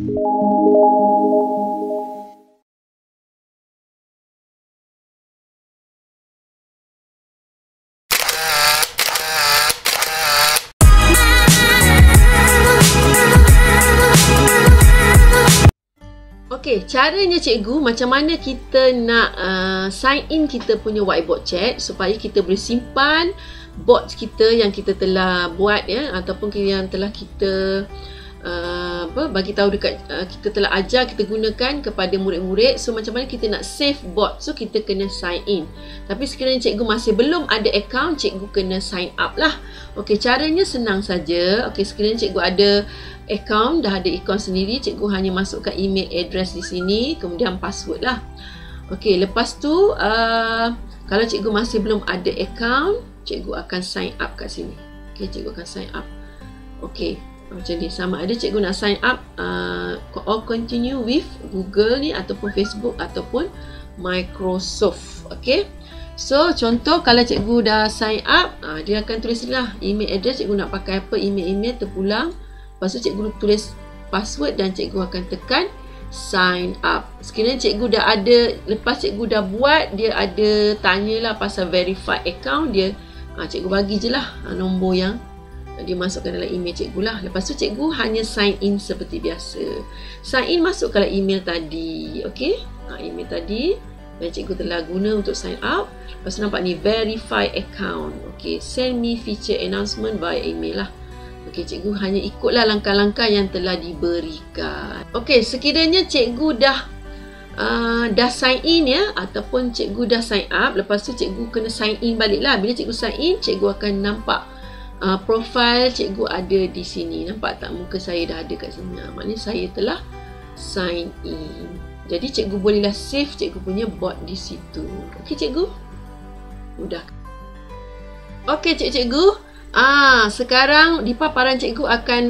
Okey, caranya cikgu, macam mana kita nak sign in kita punya whiteboard chat supaya kita boleh simpan board kita yang kita telah buat ya, ataupun yang telah kita bagi tahu dekat kita telah ajar, kita gunakan kepada murid-murid. So macam mana kita nak save board? So kita kena sign in. Tapi sekiranya cikgu masih belum ada account, cikgu kena sign up lah. Okey, caranya senang saja. Okey, sekiranya cikgu ada account, dah ada akaun sendiri, cikgu hanya masukkan email address di sini, kemudian password lah. Okey, lepas tu kalau cikgu masih belum ada account, cikgu akan sign up kat sini. Okey, cikgu akan sign up. Okey, macam ni, sama ada cikgu nak sign up or continue with Google ni, ataupun Facebook, ataupun Microsoft. Okey, so contoh kalau cikgu dah sign up, dia akan tulis lah email address, cikgu nak pakai apa, email terpulang. Lepas tu cikgu tulis password dan cikgu akan tekan sign up. Sekiranya cikgu dah ada, lepas cikgu dah buat, dia ada tanyalah pasal verified account, dia cikgu bagi je lah nombor yang dia masukkan dalam email cikgu lah. Lepas tu cikgu hanya sign in seperti biasa. Sign in, masukkanlah email tadi. Okey, email tadi yang cikgu telah guna untuk sign up. Lepas tu nampak ni verified account. Okey, send me feature announcement via email lah. Okey, cikgu hanya ikutlah langkah-langkah yang telah diberikan. Okey, sekiranya cikgu dah sign in ya, ataupun cikgu dah sign up, lepas tu cikgu kena sign in balik lah. Bila cikgu sign in, cikgu akan nampak profile cikgu ada di sini. Nampak tak muka saya dah ada kat sini? Maknanya saya telah sign in. Jadi cikgu bolehlah save cikgu punya board di situ. Okey cikgu? Mudah. Okey cikgu. Sekarang di paparan cikgu akan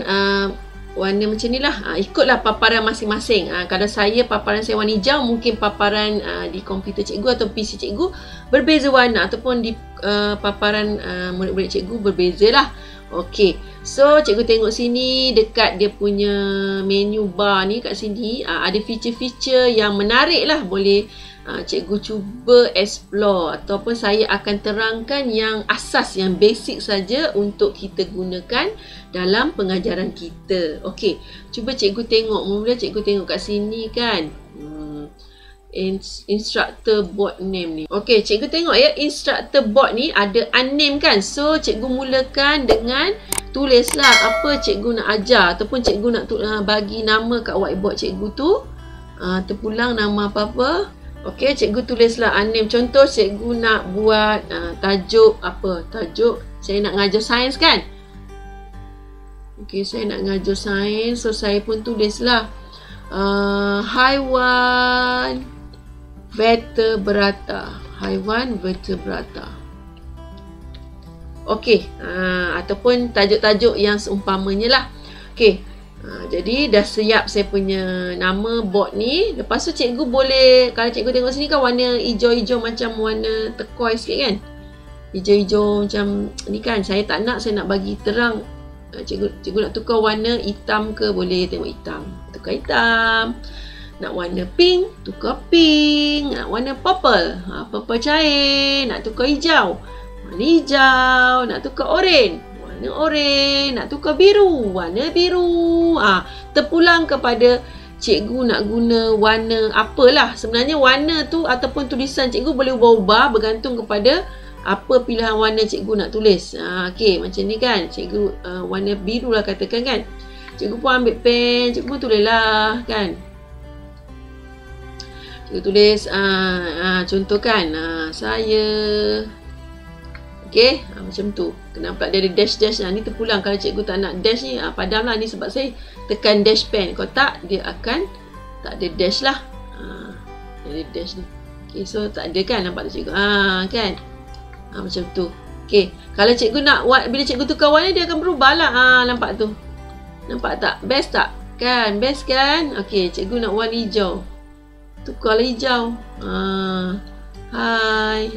warna macam ni lah. Ikutlah paparan masing-masing. Kalau saya, paparan saya warna hijau, mungkin paparan di komputer cikgu atau PC cikgu berbeza warna, ataupun di paparan murid-murid cikgu berbeza lah. Okey, so cikgu tengok sini dekat dia punya menu bar ni, kat sini ada feature-feature yang menarik lah. Boleh cikgu cuba explore, ataupun saya akan terangkan yang asas, yang basic saja untuk kita gunakan dalam pengajaran kita. Okey, cuba cikgu tengok. Mula cikgu tengok kat sini kan, instructor board name ni. Okey, cikgu tengok ya, instructor board ni ada unnamed kan. So cikgu mulakan dengan tulislah apa cikgu nak ajar, ataupun cikgu nak bagi nama kat whiteboard cikgu tu. Terpulang nama apa-apa. Okey, cikgu tulislah unnamed. Contoh cikgu nak buat tajuk apa? Tajuk saya nak ngajar sains kan. Okey, saya nak ngajar sains. So saya pun tulislah haiwan vertebrata. Haiwan vertebrata. Okey, ataupun tajuk-tajuk yang seumpamanya lah. Okey, jadi dah siap saya punya nama board ni. Lepas tu cikgu boleh, kalau cikgu tengok sini kan warna hijau-hijau macam warna turquoise sikit kan. Hijau-hijau macam ni kan. Saya tak nak, saya nak bagi terang. Cikgu nak tukar warna hitam ke, boleh tengok hitam. Tukar hitam. Nak warna pink, tukar pink. Nak warna purple, purple cair. Nak tukar hijau, warna hijau. Nak tukar oren, warna oren. Nak tukar biru, warna biru. Terpulang kepada cikgu nak guna warna apalah. Sebenarnya warna tu ataupun tulisan cikgu boleh ubah-ubah bergantung kepada apa pilihan warna cikgu nak tulis. Okey, macam ni kan. Cikgu warna biru lah katakan kan. Cikgu pun ambil pen, cikgu pun tulis lah kan. Cikgu tulis contoh kan, saya. Okey, macam tu. Kenapa dia ada dash-dash ni terpulang. Kalau cikgu tak nak dash ni, padam lah ni sebab saya tekan dash pen. Kalau tak, dia akan tak ada dash lah. Dia ada dash ni. Okey, so tak ada kan, nampak tak cikgu? Kan? Macam tu. Okey, kalau cikgu nak, bila cikgu tukar warna, dia akan berubah lah. Nampak tu? Nampak tak? Best tak? Kan? Best kan? Okey, cikgu nak warna hijau. Tukarlah hijau. Hai.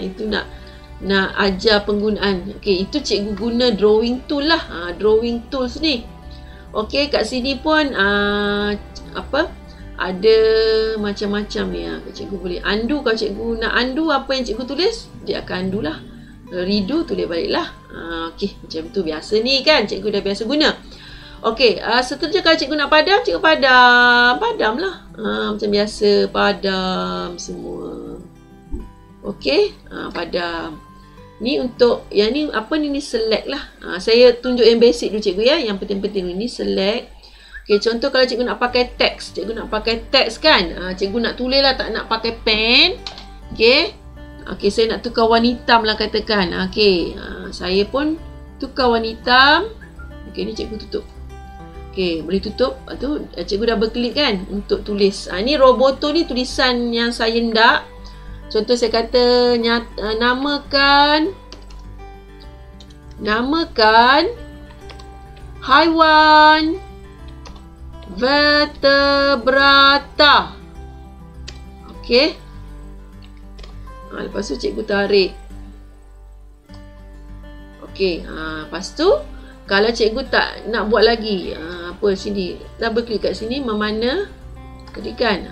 Itu nak ajar penggunaan. Okey, itu cikgu guna drawing tool lah. Drawing tools ni. Okey, kat sini pun apa? Ada macam-macam ni. Cikgu boleh undo. Kalau cikgu nak undo apa yang cikgu tulis, dia akan undo lah. Redo, tulis balik lah. Okey, macam tu biasa ni kan. Cikgu dah biasa guna. Okey, seterusnya kalau cikgu nak padam, cikgu padam. Padam lah. Macam biasa, padam semua. Okey, padam. Ni untuk, yang ni apa ni, select lah. Saya tunjuk yang basic dulu cikgu ya. Yang penting-penting ni select. Okey, contoh kalau cikgu nak pakai teks. Cikgu nak pakai teks kan. Cikgu nak tulis lah, tak nak pakai pen. Okey. Okey, saya nak tukar warna hitam lah katakan. Okey, saya pun tukar warna hitam. Okey, ni cikgu tutup. Okey, boleh tutup. Lepas tu cikgu double klik kan untuk tulis. Ni Roboto ni tulisan yang saya hendak. Contoh saya kata namakan haiwan vertebrata. Okey. Lepas tu cikgu tarik. Okey, lepas tu kalau cikgu tak nak buat lagi, apa sini, double klik kat sini, memana tadi kan,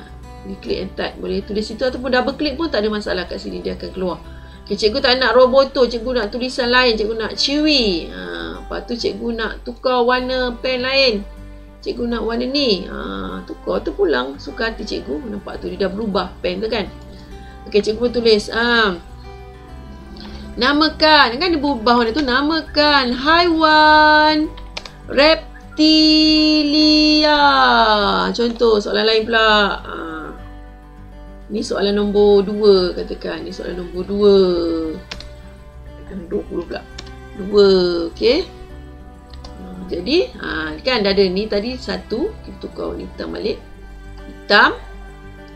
klik and type, boleh tulis situ ataupun double klik pun tak ada masalah, kat sini dia akan keluar. Okay, cikgu tak nak Roboto, cikgu nak tulisan lain, cikgu nak Chewy. Lepas tu cikgu nak tukar warna pen lain, cikgu nak warna ni, tukar tu pulang, suka hati cikgu. Nampak tu dia dah berubah pen tu kan. Okay, cikgu pun tulis namakan, kan dia berubah warna tu, namakan haiwan reptilia. Contoh soalan lain pula. Ni soalan nombor 2 katakan. Ni soalan nombor 2. 20 pula. 2. Okey. Jadi kan dah ada ni tadi satu. Kita tukar warna hitam balik. Hitam.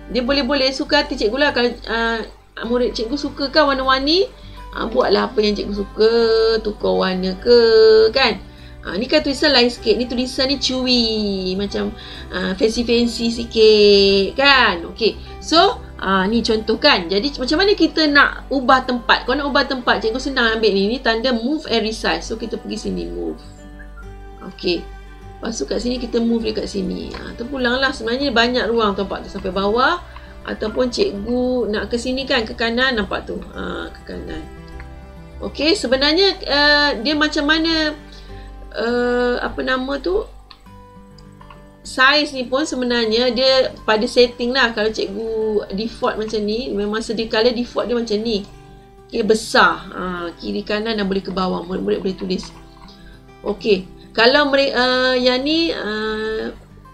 Dia boleh-boleh suka hati cikgu lah. Kalau murid cikgu suka kan warna-warni, buatlah apa yang cikgu suka. Tukar warna ke kan. Ni kan tulisan lain sikit. Ni tulisan ni chewy. Macam fancy-fancy sikit kan. Okey. So ni contoh kan. Jadi macam mana kita nak ubah tempat. Kalau nak ubah tempat, cikgu senang ambil ni. Ni tanda move and resize. So kita pergi sini move. Okey. Lepas tu kat sini kita move dia kat sini. Terpulang lah. Sebenarnya banyak ruang tempat tu sampai bawah. Ataupun cikgu nak ke sini kan, ke kanan. Nampak tu. Ke kanan. Okey. Sebenarnya dia macam mana, apa nama tu, size ni pun sebenarnya dia pada setting lah. Kalau cikgu default macam ni, memang sedia kala default dia macam ni. Okay, besar. Kiri kanan dan boleh ke bawah. Murid-murid boleh tulis. Okey. Kalau yang ni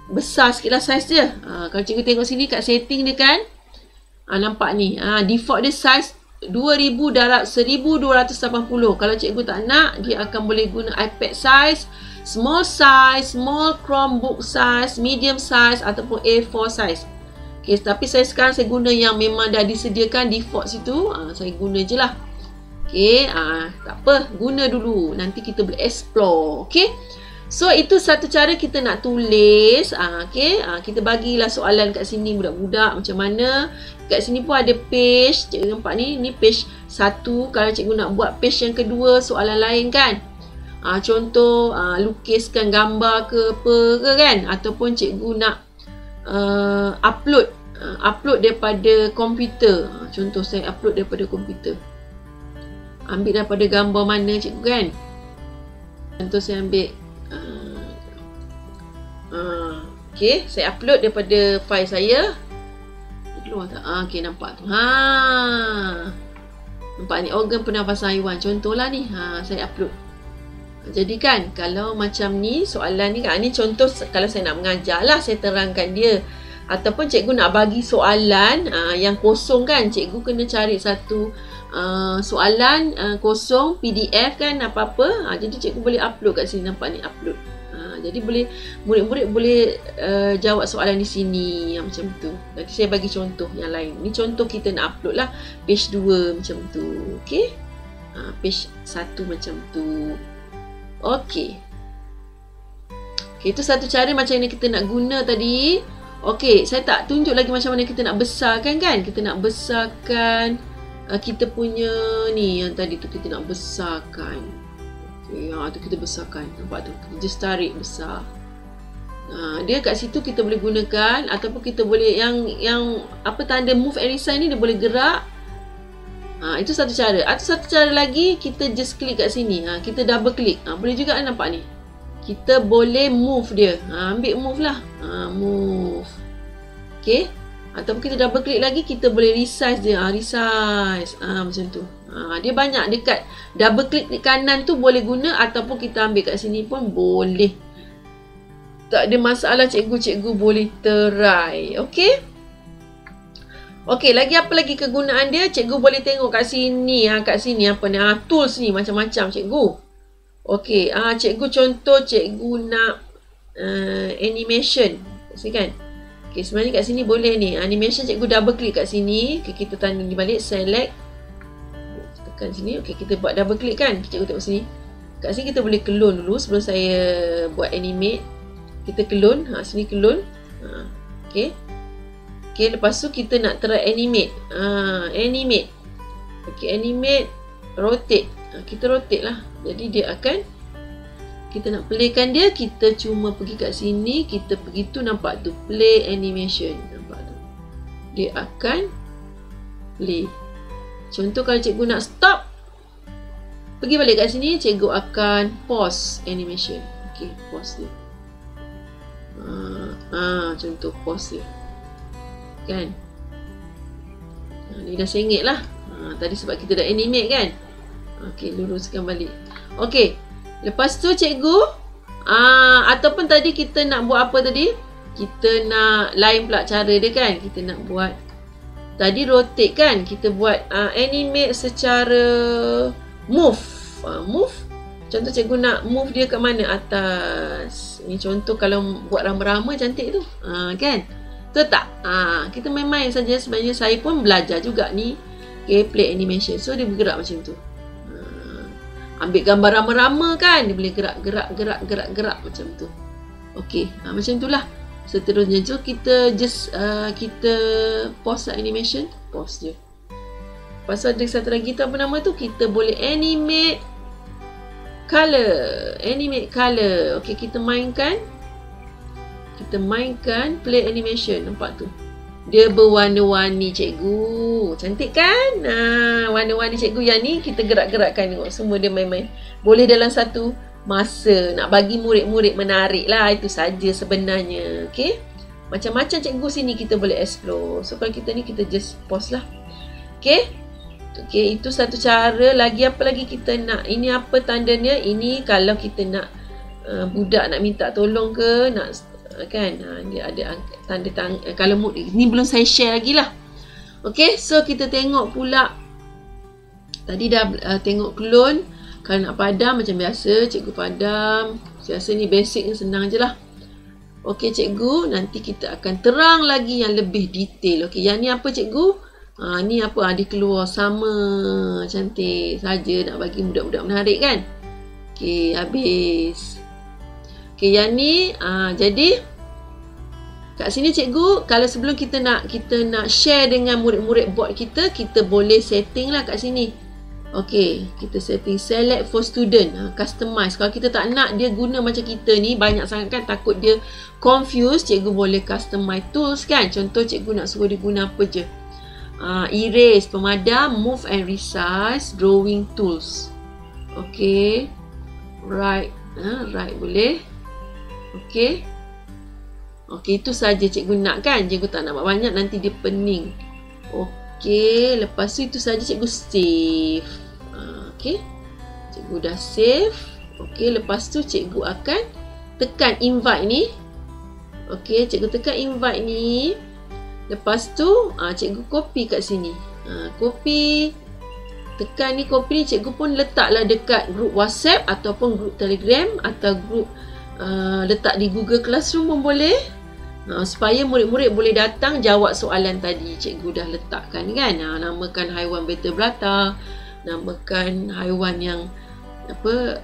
besar sikit lah size dia. Kalau cikgu tengok sini kat setting dia kan. Nampak ni. Default dia size 2000 darab 1280. Kalau cikgu tak nak, dia akan boleh guna iPad size, small Chromebook size, medium size ataupun A4 size. Okay, tapi sekarang saya guna yang memang dah disediakan default situ. Saya guna je lah. Okay, tak apa, guna dulu. Nanti kita boleh explore. Okay, so itu satu cara kita nak tulis. Okay, kita bagilah soalan kat sini budak-budak macam mana. Kat sini pun ada page. Cikgu nampak ni page 1. Kalau cikgu nak buat page yang kedua, soalan lain kan. Contoh lukiskan gambar ke apa ke kan. Ataupun cikgu nak upload daripada komputer. Contoh saya upload daripada komputer. Ambil daripada gambar mana cikgu kan. Contoh saya ambil okay, saya upload daripada file saya. Keluar tak? Okay, nampak tu. Nampak ni, organ pernafasan haiwan. Contohlah ni. Saya upload. Jadi kan, kalau macam ni, soalan ni kan, ni contoh kalau saya nak mengajar lah, saya terangkan dia. Ataupun cikgu nak bagi soalan yang kosong kan, cikgu kena cari satu soalan kosong, PDF kan, apa-apa. Jadi cikgu boleh upload kat sini. Nampak ni, upload. Jadi boleh, murid-murid boleh jawab soalan di sini macam tu. Nanti saya bagi contoh yang lain. Ni contoh kita nak upload lah. Page 2 macam tu. Okay. Page 1 macam tu. Okay. Okay, itu satu cara macam mana kita nak guna tadi. Okay, saya tak tunjuk lagi macam mana kita nak besarkan kan. Kita nak besarkan kita punya ni yang tadi tu, kita nak besarkan. Okay, tu kita besarkan. Nampak tu, kita just tarik besar. Dia kat situ kita boleh gunakan, ataupun kita boleh yang apa tanda move and resign ni dia boleh gerak. Itu satu cara. Atau satu cara lagi, kita just klik kat sini. Kita double klik. Boleh juga nampak ni. Kita boleh move dia. Ambil move lah. Move. Okay. Ataupun kita double klik lagi, kita boleh resize dia. Resize. Macam tu. Dia banyak dekat double klik di kanan tu boleh guna, ataupun kita ambil kat sini pun boleh. Tak ada masalah, cikgu boleh try. Okay. Okey, lagi apa lagi kegunaan dia? Cikgu boleh tengok kat sini. Kat sini apa ni? Tools ni macam-macam cikgu. Okey, cikgu contoh cikgu nak animation. Sini kan? Okey, sebenarnya kat sini boleh ni. Animation cikgu double klik kat sini. Okay, kita tanda di balik, select. Tekan sini. Okey, kita buat double klik kan? Cikgu tengok sini. Kat sini kita boleh clone dulu sebelum saya buat animate. Kita clone. Sini clone. Okey. Okay, lepas tu kita nak try animate. Animate. Okay, animate. Rotate. Kita rotate lah. Jadi dia akan, kita nak playkan dia, kita cuma pergi kat sini, kita pergi tu, nampak tu, play animation. Nampak tu. Dia akan play. Contoh kalau cikgu nak stop, pergi balik kat sini, cikgu akan pause animation. Okay, pause dia. Contoh pause dia. Kan? Ni dah sengit lah. Tadi sebab kita dah animate kan. Okey, luruskan balik. Okey, lepas tu cikgu ataupun tadi kita nak buat apa tadi? Kita nak lain pula cara dia kan. Kita nak buat, tadi rotate kan. Kita buat animate secara move. Move. Contoh cikgu nak move dia kat mana? Atas. Ni contoh kalau buat rama-rama cantik tu. Kan? Betul tak? Kita main-main saja. Sebenarnya saya pun belajar juga ni. Okay, play animation. So dia bergerak macam tu. Ambil gambar rama-rama kan. Dia boleh gerak macam tu. Okay, macam itulah. Seterusnya tu kita just kita pause animation. Pause je. Lepas tu ada satu lagi tu apa nama tu? Kita boleh animate color. Animate color. Okay, kita mainkan. Kita mainkan play animation. Nampak tu. Dia berwarna-warni cikgu. Cantik kan? Warna-warni cikgu yang ni kita gerak-gerakkan. Tengok semua dia main-main. Boleh dalam satu masa. Nak bagi murid-murid menarik lah. Itu saja sebenarnya. Okay. Macam-macam cikgu sini kita boleh explore. So kalau kita ni kita just pause lah. Okay. Okay. Itu satu cara. Lagi apa lagi kita nak? Ini apa tandanya? Ini kalau kita nak budak nak minta tolong ke. Nak kan, dia ada tanda kalau mood ni belum saya share lagi lah. Okay, so kita tengok pula. Tadi dah tengok clone. Kalau nak padam macam biasa, cikgu padam. Saya rasa ni basic ni senang je lah. Okay cikgu, nanti kita akan terang lagi yang lebih detail. Okay, yang ni apa cikgu? Ni apa? Dia keluar sama cantik saja nak bagi budak-budak menarik kan. Okay, habis. Okay, yang ni jadi kat sini cikgu, kalau sebelum kita nak share dengan murid-murid board kita boleh setting lah kat sini. Okay, kita setting select for student, customize. Kalau kita tak nak dia guna macam kita ni banyak sangat kan, takut dia confused, cikgu boleh customize tools kan. Contoh cikgu nak suruh dia guna apa je. Erase, pemadam, move and resize, drawing tools. Okay, right, right boleh. Okey. Okey, itu saja cikgu nak kan. Cikgu tak nak banyak, nanti dia pening. Okey, lepas tu saja cikgu save. Okey. Cikgu dah save. Okey, lepas tu cikgu akan tekan invite ni. Okey, cikgu tekan invite ni. Lepas tu cikgu copy kat sini. Copy. Tekan ni copy ni, cikgu pun letaklah dekat grup WhatsApp ataupun grup Telegram atau grup letak di Google Classroom pun boleh, supaya murid-murid boleh datang jawab soalan tadi. Cikgu dah letakkan kan, namakan haiwan vertebrata, namakan haiwan yang apa,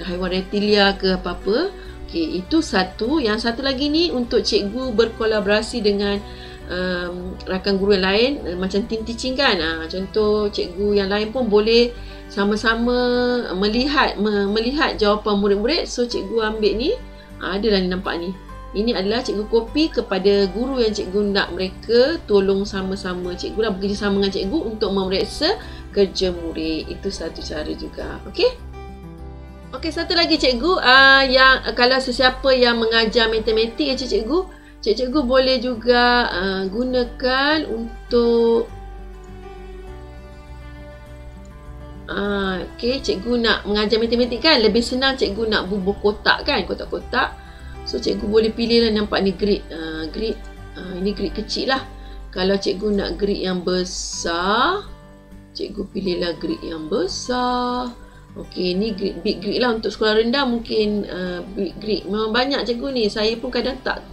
haiwan reptilia ke apa-apa. Okay, itu satu. Yang satu lagi ni untuk cikgu berkolaborasi dengan rakan guru yang lain, macam team teaching kan. Contoh cikgu yang lain pun boleh sama-sama melihat jawapan murid-murid. So cikgu ambil ni, Ada dah ni, nampak ni. Ini adalah cikgu kopi kepada guru yang cikgu nak mereka tolong sama-sama. Cikgu dah bekerjasama dengan cikgu untuk memeriksa kerja murid. Itu satu cara juga. Okey? Okey, satu lagi cikgu, yang kalau sesiapa yang mengajar matematik ya cikgu boleh juga gunakan untuk okey, cikgu nak mengajar matematik kan, lebih senang cikgu nak bubuh kotak kan, kotak-kotak. So cikgu boleh pilih lah, nampak ni grid. Ini grid kecil lah. Kalau cikgu nak grid yang besar, cikgu pilihlah grid yang besar. Okey, ni big grid lah. Untuk sekolah rendah mungkin big grid. Memang banyak cikgu ni. Saya pun kadang tak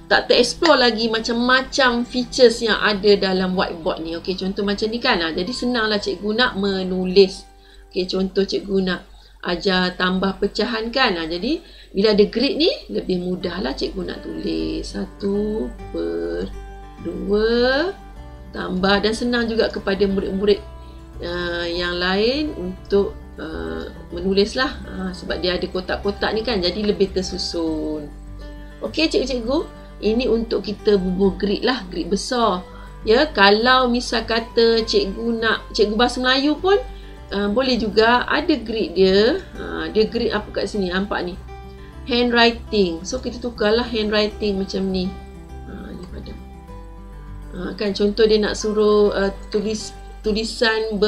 ter-explore lagi macam-macam features yang ada dalam whiteboard ni. Okey, contoh macam ni kan. Jadi senanglah cikgu nak menulis. Okey, contoh cikgu nak ajar tambah pecahan kan. Jadi bila ada grid ni, lebih mudahlah cikgu nak tulis. 1/2 tambah, dan senang juga kepada murid-murid yang lain untuk menulis lah. Sebab dia ada kotak-kotak ni kan, jadi lebih tersusun. Okey cikgu-cikgu, ini untuk kita bubuh grid lah, grid besar. Ya, kalau misal kata cikgu bahasa Melayu pun boleh juga ada grid dia. Dia grid apa kat sini, nampak ni. Handwriting. So kita tukarlah handwriting macam ni. Ni padam. Kan contoh dia nak suruh tulisan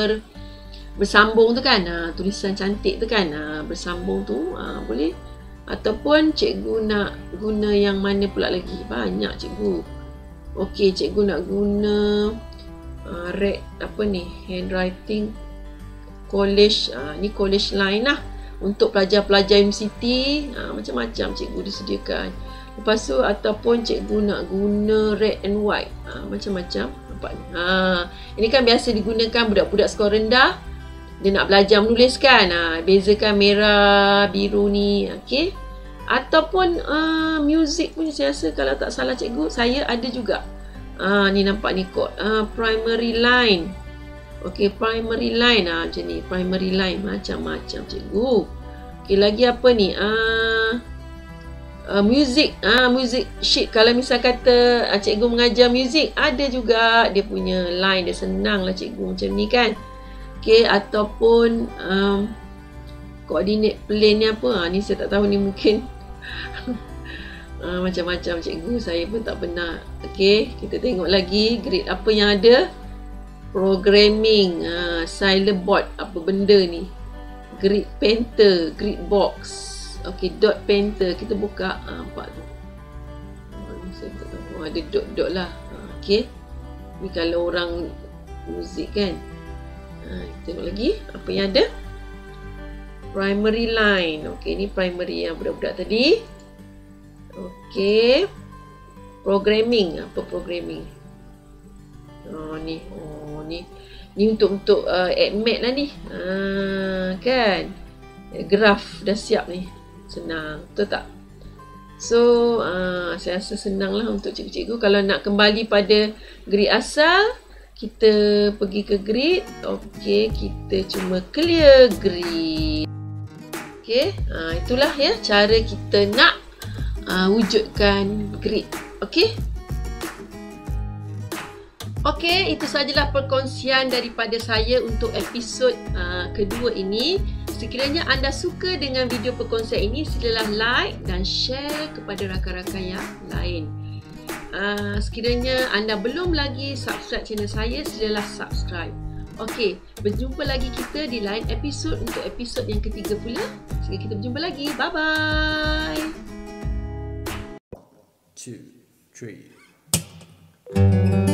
bersambung tu kan. Tulisan cantik tu kan. Bersambung tu boleh. Ataupun cikgu nak guna yang mana pula lagi? Banyak cikgu. Okey, cikgu nak guna handwriting college. Ni college line lah. Untuk pelajar-pelajar MCT, macam-macam cikgu disediakan. Lepas tu ataupun cikgu nak guna red and white. Macam-macam. Nampak ni. Ini kan biasa digunakan budak-budak sekolah rendah. Dia nak belajar menulis kan. Bezakan merah, biru ni. Okey. Ataupun music pun saya rasa, kalau tak salah cikgu, saya ada juga. Ni nampak ni kod. Primary line. Okey, primary line. Macam ni. Primary line. Macam-macam cikgu. Okey, lagi apa ni? Music. Music sheet. Kalau misal kata cikgu mengajar music, ada juga dia punya line. Dia senang lah cikgu macam ni kan. Okey, ataupun coordinate plane ni apa? Ni saya tak tahu, ni mungkin macam-macam cikgu, saya pun tak pernah. Okey, kita tengok lagi grid apa yang ada. Programming, Silentboard, apa benda ni? Grid painter, grid box. Okey, dot painter, kita buka. Nampak tu. Ni saya tak tahu. Ada dot-dot lah. Okey. Ni kalau orang muzik kan. Tengok lagi apa yang ada. Primary line. Okey, ni primary yang budak-budak tadi. Okey. Programming, apa programming? Ni untuk admit lah ni. Kan? Graf dah siap ni. Senang, betul tak? So, saya rasa senang lah untuk cikgu-cikgu. Kalau nak kembali pada grid asal, kita pergi ke grid. Okey, kita cuma clear grid. Okey, itulah ya cara kita nak wujudkan grid. Okey. Okey, itu sajalah perkongsian daripada saya untuk episod kedua ini. Sekiranya anda suka dengan video perkongsian ini, silalah like dan share kepada rakan-rakan yang lain. Sekiranya anda belum lagi subscribe channel saya, silalah subscribe. Okey, berjumpa lagi kita di lain episod untuk episod yang ketiga pula. Sehingga kita berjumpa lagi. Bye-bye. 1, 2, 3